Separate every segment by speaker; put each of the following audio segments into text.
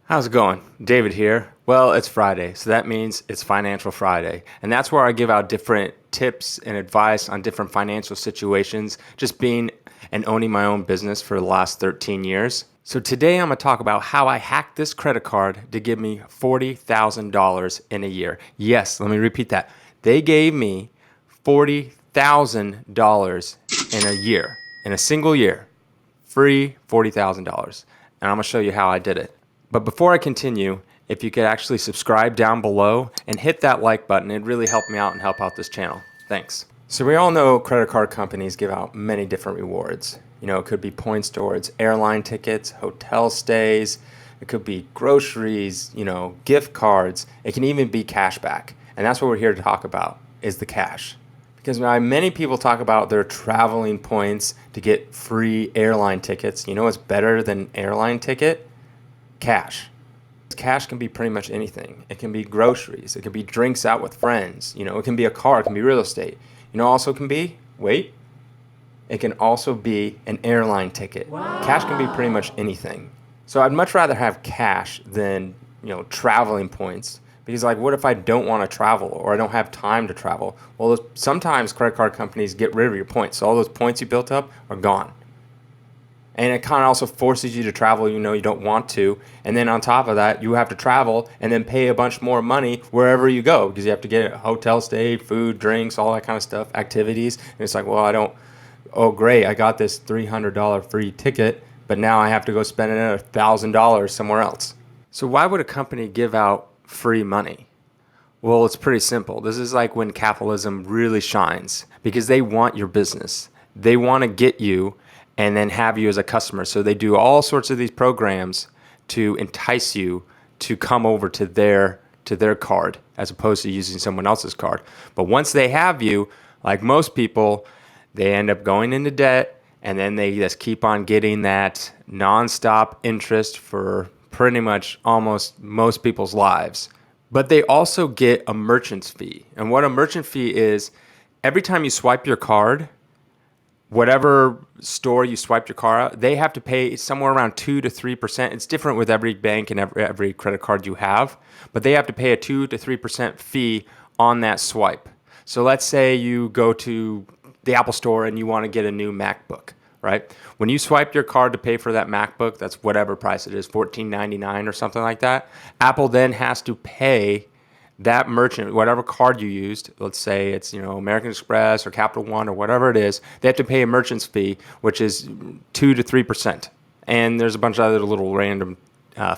Speaker 1: How's it going? David here. Well, it's Friday, so that means it's Financial Friday. And that's where I give out different tips and advice on different financial situations, just being and owning my own business for the last 13 years. So today I'm going to talk about how I hacked this credit card to give me $40,000 in a year. Yes, let me repeat that. They gave me $40,000 in a year, in a single year. Free $40,000. And I'm going to show you how I did it. But before I continue, if you could actually subscribe down below and hit that like button, it'd really help me out and help out this channel. Thanks. So we all know credit card companies give out many different rewards. You know, it could be points towards airline tickets, hotel stays, it could be groceries, gift cards. It can even be cash back. And that's what we're here to talk about, is the cash. Because many people talk about their traveling points to get free airline tickets. You know what's better than an airline ticket? Cash. Cash can be pretty much anything. It can be groceries. It can be drinks out with friends. It can be a car. It can be real estate. Also can be, it can also be an airline ticket. Wow. Cash can be pretty much anything. So I'd much rather have cash than, traveling points. Because what if I don't want to travel or I don't have time to travel? Well, sometimes credit card companies get rid of your points. So all those points you built up are gone. And it kind of also forces you to travel, you don't want to. And then on top of that, you have to travel and then pay a bunch more money wherever you go because you have to get a hotel stay, food, drinks, all that kind of stuff, activities. And it's oh, great, I got this $300 free ticket, but now I have to go spend another $1,000 somewhere else. So why would a company give out free money? Well, it's pretty simple. This is like when capitalism really shines because they want your business. They want to get you and then have you as a customer. So they do all sorts of these programs to entice you to come over to their card as opposed to using someone else's card. But once they have you, like most people, they end up going into debt and then they just keep on getting that nonstop interest for pretty much almost most people's lives. But they also get a merchant's fee. And what a merchant fee is, every time you swipe your card, whatever store you swipe your card out, they have to pay somewhere around 2 to 3%. It's different with every bank and every credit card you have, but they have to pay a 2 to 3% fee on that swipe. So let's say you go to the Apple store and you want to get a new MacBook, right? When you swipe your card to pay for that MacBook, that's whatever price it is, $14.99 or something like that. Apple then has to pay that merchant, whatever card you used, let's say it's American Express or Capital One or whatever it is, they have to pay a merchant's fee, which is 2 to 3%. And there's a bunch of other little random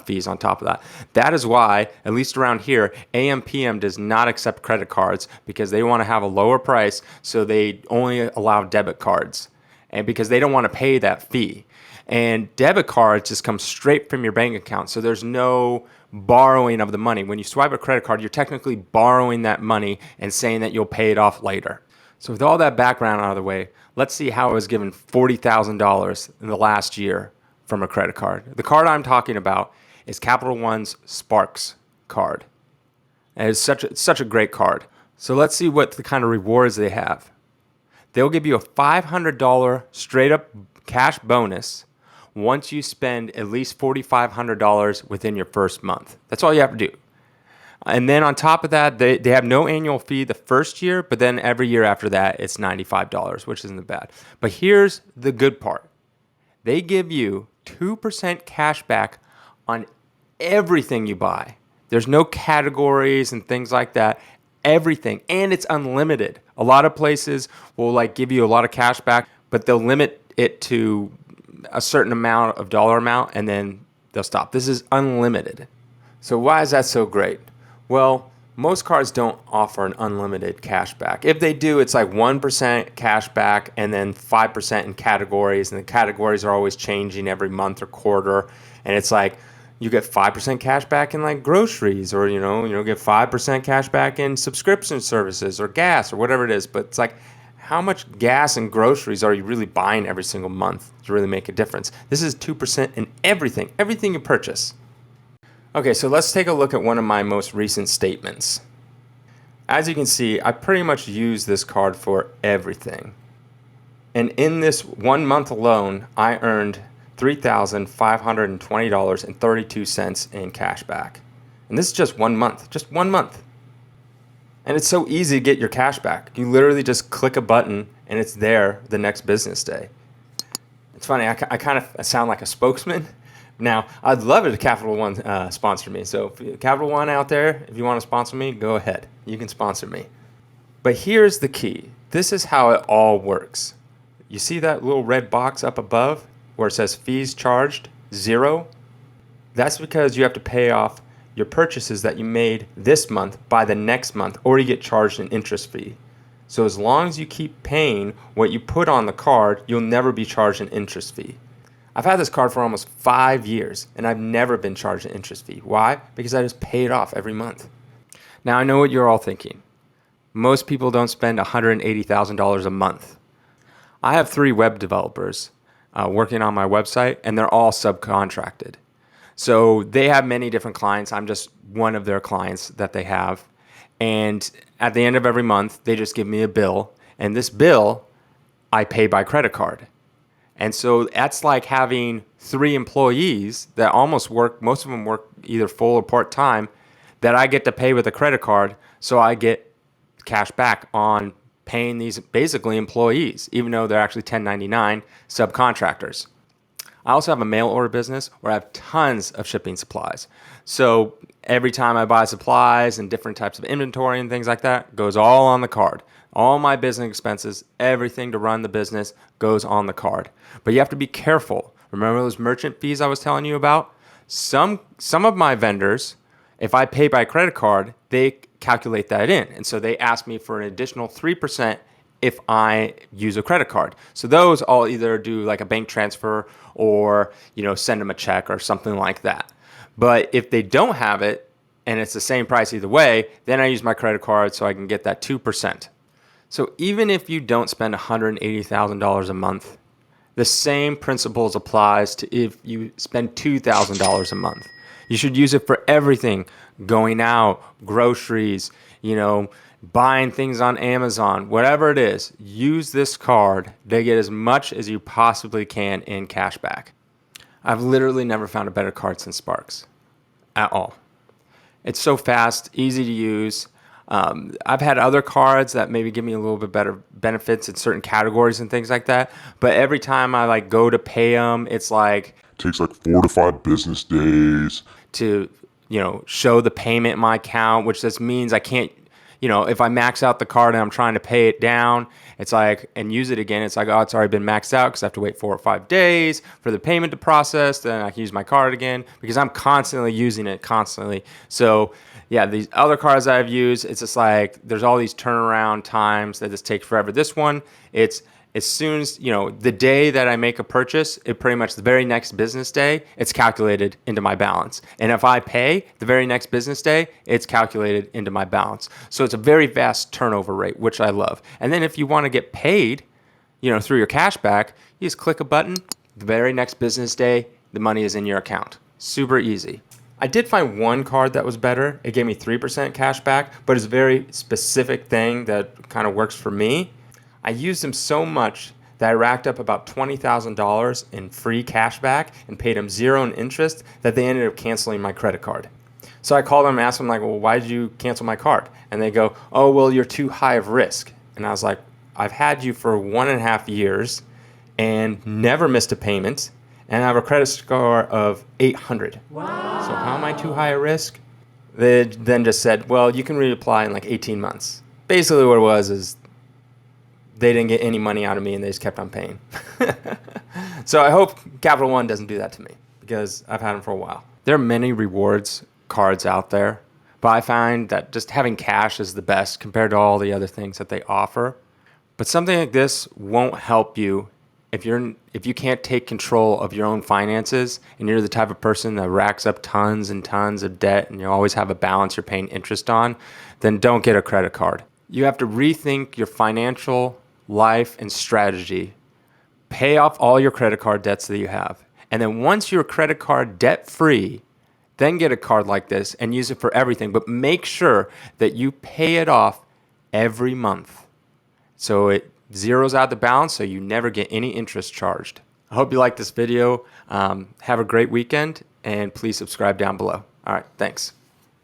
Speaker 1: fees on top of that. That is why, at least around here, AMPM does not accept credit cards because they want to have a lower price, so they only allow debit cards, and because they don't want to pay that fee. And debit cards just come straight from your bank account, so there's no borrowing of the money. When you swipe a credit card, you're technically borrowing that money and saying that you'll pay it off later. So with all that background out of the way, let's see how I was given $40,000 in the last year from a credit card. The card I'm talking about is Capital One's Sparks card. And it's such a great card. So let's see what the kind of rewards they have. They'll give you a $500 straight up cash bonus once you spend at least $4,500 within your first month. That's all you have to do. And then on top of that, they have no annual fee the first year, but then every year after that, it's $95, which isn't bad. But here's the good part. They give you 2% cash back on everything you buy. There's no categories and things like that. Everything. And it's unlimited. A lot of places will give you a lot of cash back, but they'll limit it to a certain amount of dollar amount and then they'll stop. This is unlimited. So why is that so great? Well, most cards don't offer an unlimited cash back. If they do, it's 1% cash back and then 5% in categories, and the categories are always changing every month or quarter. And it's you get 5% cash back in groceries, or you get 5% cash back in subscription services or gas or whatever it is. But it's how much gas and groceries are you really buying every single month to really make a difference? This is 2% in everything you purchase. Okay, so let's take a look at one of my most recent statements. As you can see, I pretty much use this card for everything. And in this 1 month alone, I earned $3,520.32 in cash back. And this is just 1 month, just 1 month. And it's so easy to get your cash back. You literally just click a button and it's there the next business day. It's funny, I kind of sound like a spokesman. Now, I'd love it if Capital One sponsored me. So if Capital One out there, if you want to sponsor me, go ahead. You can sponsor me. But here's the key. This is how it all works. You see that little red box up above where it says fees charged, 0? That's because you have to pay off your purchases that you made this month by the next month, or you get charged an interest fee. So as long as you keep paying what you put on the card, you'll never be charged an interest fee. I've had this card for almost 5 years, and I've never been charged an interest fee. Why? Because I just pay it off every month. Now, I know what you're all thinking. Most people don't spend $180,000 a month. I have 3 web developers working on my website, and they're all subcontracted. So they have many different clients. I'm just one of their clients that they have. And at the end of every month, they just give me a bill. And this bill, I pay by credit card. And so that's like having 3 employees that almost work, most of them work either full or part-time, that I get to pay with a credit card. So I get cash back on paying these basically employees, even though they're actually 1099 subcontractors. I also have a mail order business where I have tons of shipping supplies. So every time I buy supplies and different types of inventory and things like that, goes all on the card. All my business expenses, everything to run the business goes on the card. But you have to be careful. Remember those merchant fees I was telling you about? Some of my vendors, if I pay by credit card, they calculate that in. And so they ask me for an additional 3% if I use a credit card. So those I'll either do like a bank transfer or, send them a check or something like that. But if they don't have it and it's the same price either way, then I use my credit card so I can get that 2%. So even if you don't spend $180,000 a month, the same principles applies to if you spend $2,000 a month. You should use it for everything, going out, groceries, buying things on Amazon, whatever it is. Use this card to get as much as you possibly can in cash back. I've literally never found a better card than Sparks at all. It's so fast, easy to use. I've had other cards that maybe give me a little bit better benefits in certain categories and things like that. But every time I go to pay them, it's
Speaker 2: takes 4 to 5 business days
Speaker 1: to show the payment in my account, which just means I can't, if I max out the card and I'm trying to pay it down, it's and use it again. It's oh, it's already been maxed out because I have to wait 4 or 5 days for the payment to process. Then I can use my card again because I'm constantly using it constantly. So yeah, these other cards I've used, it's just there's all these turnaround times that just take forever. This one, it's as soon as, the day that I make a purchase, it pretty much the very next business day, it's calculated into my balance. And if I pay the very next business day, it's calculated into my balance. So it's a very fast turnover rate, which I love. And then if you want to get paid, through your cash back, you just click a button, the very next business day, the money is in your account. Super easy. I did find one card that was better. It gave me 3% cash back, but it's a very specific thing that kind of works for me. I used them so much that I racked up about $20,000 in free cash back and paid them 0 in interest that they ended up canceling my credit card. So I called them and asked them well, why did you cancel my card? And they go, oh, well, you're too high of risk. And I was like, I've had you for 1.5 years and never missed a payment. And I have a credit score of 800. Wow. So how am I too high a risk? They then just said, well, you can reapply in 18 months. Basically what it was is they didn't get any money out of me and they just kept on paying. So I hope Capital One doesn't do that to me because I've had them for a while. There are many rewards cards out there, but I find that just having cash is the best compared to all the other things that they offer. But something like this won't help you if you can't take control of your own finances and you're the type of person that racks up tons and tons of debt and you always have a balance you're paying interest on, then don't get a credit card. You have to rethink your financial life and strategy. Pay off all your credit card debts that you have. And then once you're credit card debt free, then get a card like this and use it for everything. But make sure that you pay it off every month. So it zeroes out the balance so you never get any interest charged. I hope you liked this video. Have a great weekend, and please subscribe down below. All right, thanks.